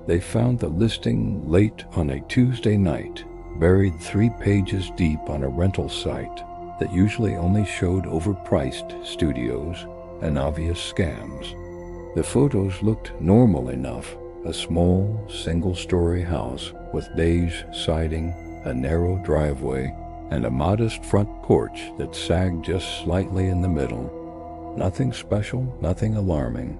They found the listing late on a Tuesday night, buried 3 pages deep on a rental site that usually only showed overpriced studios and obvious scams. The photos looked normal enough: a small, single-story house with beige siding, a narrow driveway, and a modest front porch that sagged just slightly in the middle. Nothing special, nothing alarming.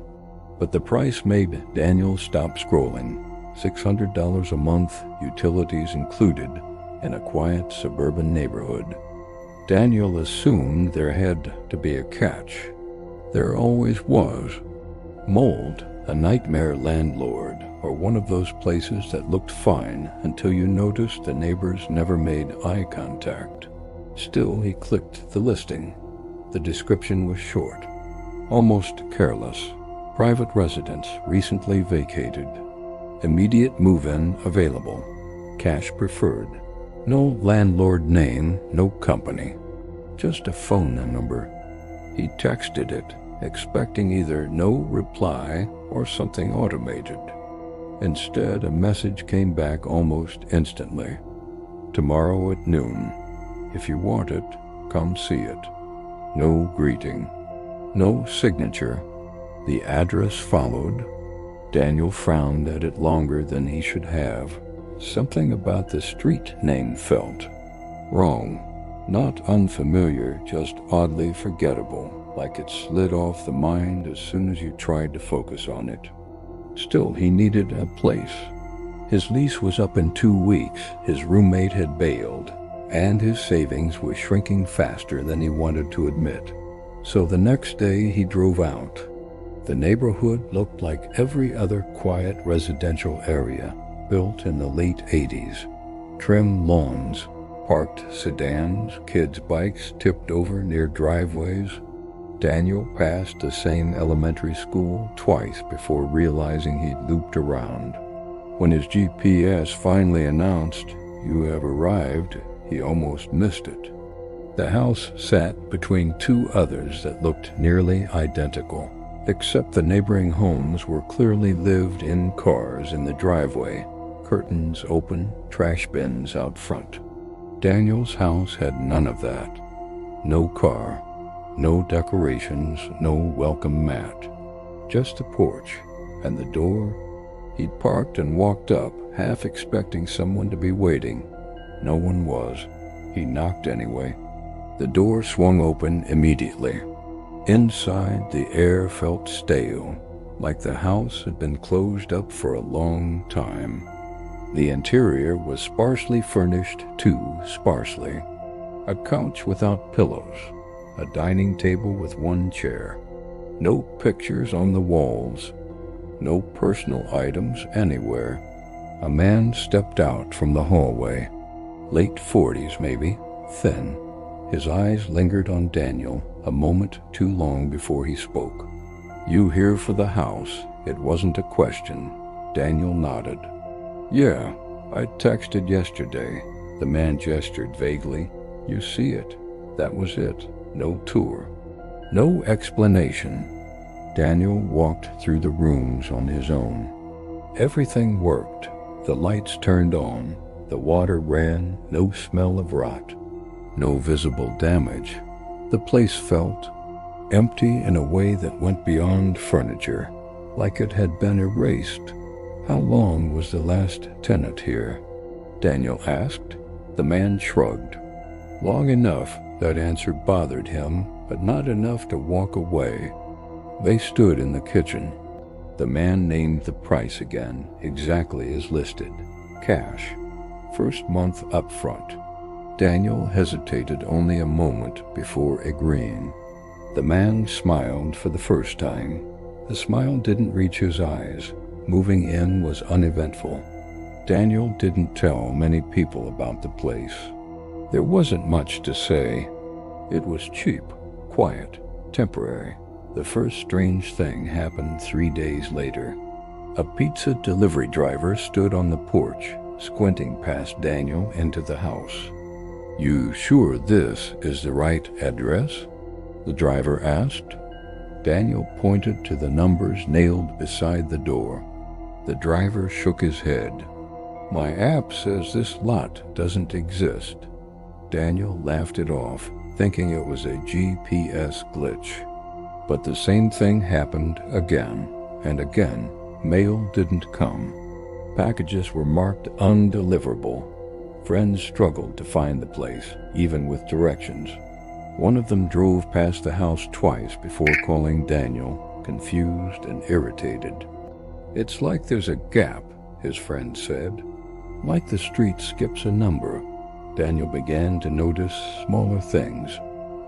But the price made Daniel stop scrolling. $600 a month, utilities included, in a quiet suburban neighborhood. Daniel assumed there had to be a catch. There always was. Mold, a nightmare landlord, or one of those places that looked fine until you noticed the neighbors never made eye contact. Still, he clicked the listing. The description was short, almost careless. Private residence recently vacated. Immediate move-in available. Cash preferred. No landlord name, no company. Just a phone number. He texted it, expecting either no reply or something automated. Instead, a message came back almost instantly. Tomorrow at noon. If you want it, come see it. No greeting. No signature. The address followed. Daniel frowned at it longer than he should have. Something about the street name felt wrong. Not unfamiliar, just oddly forgettable, like it slid off the mind as soon as you tried to focus on it. Still, he needed a place. His lease was up in 2 weeks, his roommate had bailed, and his savings were shrinking faster than he wanted to admit. So the next day he drove out. The neighborhood looked like every other quiet residential area built in the late 80s. Trim lawns, parked sedans, kids' bikes tipped over near driveways. Daniel passed the same elementary school twice before realizing he'd looped around. When his GPS finally announced, "You have arrived," he almost missed it. The house sat between 2 others that looked nearly identical, except the neighboring homes were clearly lived-in cars in the driveway, curtains open, trash bins out front. Daniel's house had none of that. No car, no decorations, no welcome mat. Just a porch, and the door. He'd parked and walked up, half expecting someone to be waiting. No one was. He knocked anyway. The door swung open immediately. Inside, the air felt stale, like the house had been closed up for a long time. The interior was sparsely furnished, too sparsely. A couch without pillows, a dining table with 1 chair, no pictures on the walls, no personal items anywhere. A man stepped out from the hallway, late 40s maybe, thin. His eyes lingered on Daniel a moment too long before he spoke. "You here for the house?" It wasn't a question. Daniel nodded. "Yeah, I texted yesterday." The man gestured vaguely. "You see it. That was it. No tour. No explanation." Daniel walked through the rooms on his own. Everything worked. The lights turned on. The water ran. No smell of rot. No visible damage. The place felt empty in a way that went beyond furniture, like it had been erased. "How long was the last tenant here?" Daniel asked. The man shrugged. "Long enough." That answer bothered him, but not enough to walk away. They stood in the kitchen. The man named the price again, exactly as listed. Cash. First month up front. Daniel hesitated only a moment before agreeing. The man smiled for the first time. The smile didn't reach his eyes. Moving in was uneventful. Daniel didn't tell many people about the place. There wasn't much to say. It was cheap, quiet, temporary. The first strange thing happened 3 days later. A pizza delivery driver stood on the porch, squinting past Daniel into the house. "You sure this is the right address?" the driver asked. Daniel pointed to the numbers nailed beside the door. The driver shook his head. My app says this lot doesn't exist. Daniel laughed it off, thinking it was a GPS glitch. But the same thing happened again and again. Mail didn't come. Packages were marked undeliverable. Friends struggled to find the place, even with directions. One of them drove past the house twice before calling Daniel, confused and irritated. It's like there's a gap, his friend said. Like the street skips a number. Daniel began to notice smaller things.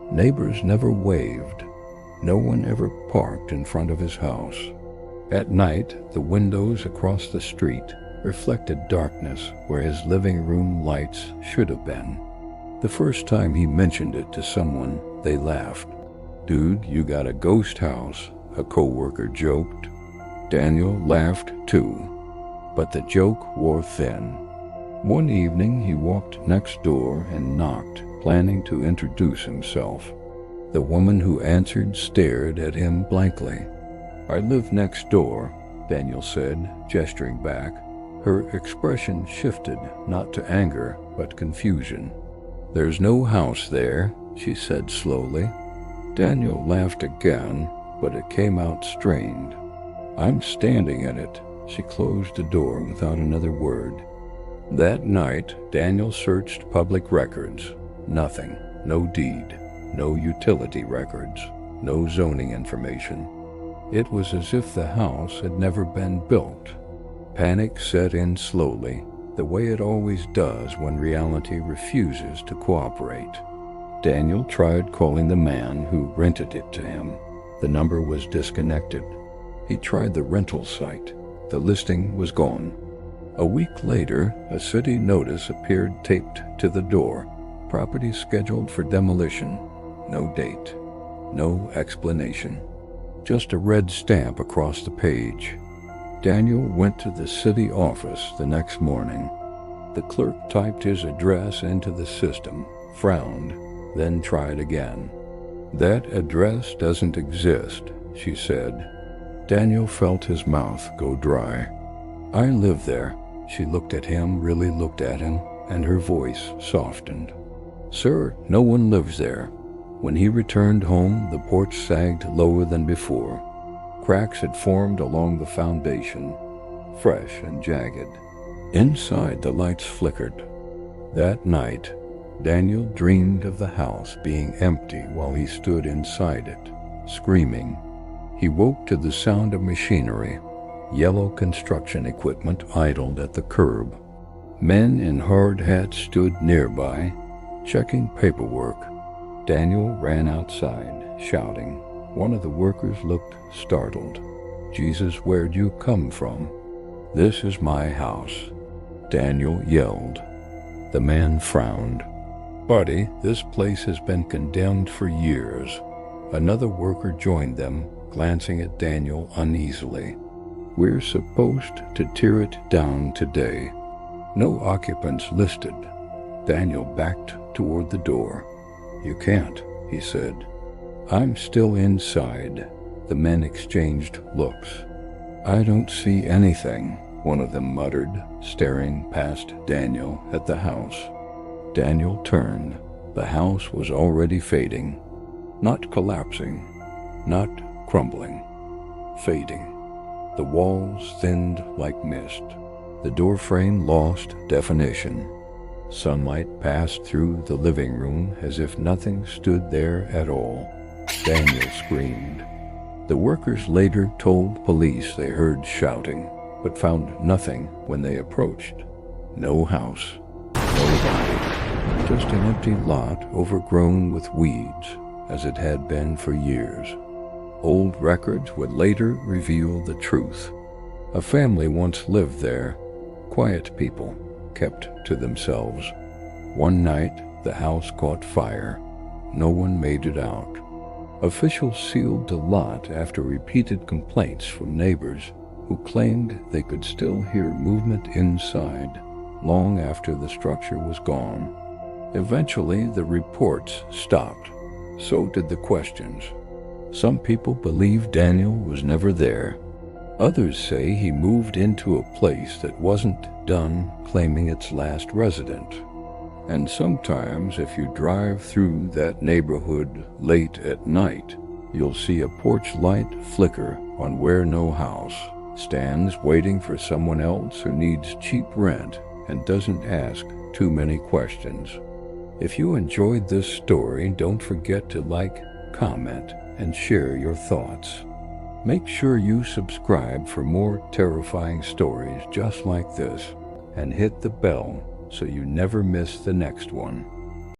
Neighbors never waved. No one ever parked in front of his house. At night, the windows across the street reflected darkness where his living room lights should have been. The first time he mentioned it to someone, they laughed. Dude, you got a ghost house, a coworker joked. Daniel laughed too, but the joke wore thin. One evening he walked next door and knocked, planning to introduce himself. The woman who answered stared at him blankly. I live next door, Daniel said, gesturing back. Her expression shifted, not to anger, but confusion. There's no house there, she said slowly. Daniel laughed again, but it came out strained. I'm standing in it. She closed the door without another word. That night, Daniel searched public records. Nothing. No deed. No utility records. No zoning information. It was as if the house had never been built. Panic set in slowly, the way it always does when reality refuses to cooperate. Daniel tried calling the man who rented it to him. The number was disconnected. He tried the rental site. The listing was gone. A week later, a city notice appeared taped to the door. Property scheduled for demolition. No date. No explanation. Just a red stamp across the page. Daniel went to the city office the next morning. The clerk typed his address into the system, frowned, then tried again. That address doesn't exist, she said. Daniel felt his mouth go dry. I live there. She looked at him, really looked at him, and her voice softened. Sir, no one lives there. When he returned home, the porch sagged lower than before. Cracks had formed along the foundation, fresh and jagged. Inside, the lights flickered. That night, Daniel dreamed of the house being empty while he stood inside it, screaming. He woke to the sound of machinery. Yellow construction equipment idled at the curb. Men in hard hats stood nearby, checking paperwork. Daniel ran outside, shouting. One of the workers looked startled. Jesus, where'd you come from? This is my house, Daniel yelled. The man frowned. Buddy, this place has been condemned for years. Another worker joined them, glancing at Daniel uneasily. We're supposed to tear it down today. No occupants listed. Daniel backed toward the door. You can't, he said. I'm still inside. The men exchanged looks. I don't see anything, one of them muttered, staring past Daniel at the house. Daniel turned. The house was already fading. Not collapsing, not crumbling. Fading. The walls thinned like mist. The doorframe lost definition. Sunlight passed through the living room as if nothing stood there at all. Daniel screamed. The workers later told police they heard shouting, but found nothing when they approached. No house, no body, just an empty lot overgrown with weeds, as it had been for years. Old records would later reveal the truth. A family once lived there, quiet people, kept to themselves. One night, the house caught fire. No one made it out. Officials sealed the lot after repeated complaints from neighbors who claimed they could still hear movement inside long after the structure was gone. Eventually, the reports stopped. So did the questions. Some people believed Daniel was never there. Others say he moved into a place that wasn't done claiming its last resident. And sometimes if you drive through that neighborhood late at night, you'll see a porch light flicker on where no house stands waiting for someone else who needs cheap rent and doesn't ask too many questions. If you enjoyed this story, don't forget to like, comment, and share your thoughts. Make sure you subscribe for more terrifying stories just like this, and hit the bell so you never miss the next one.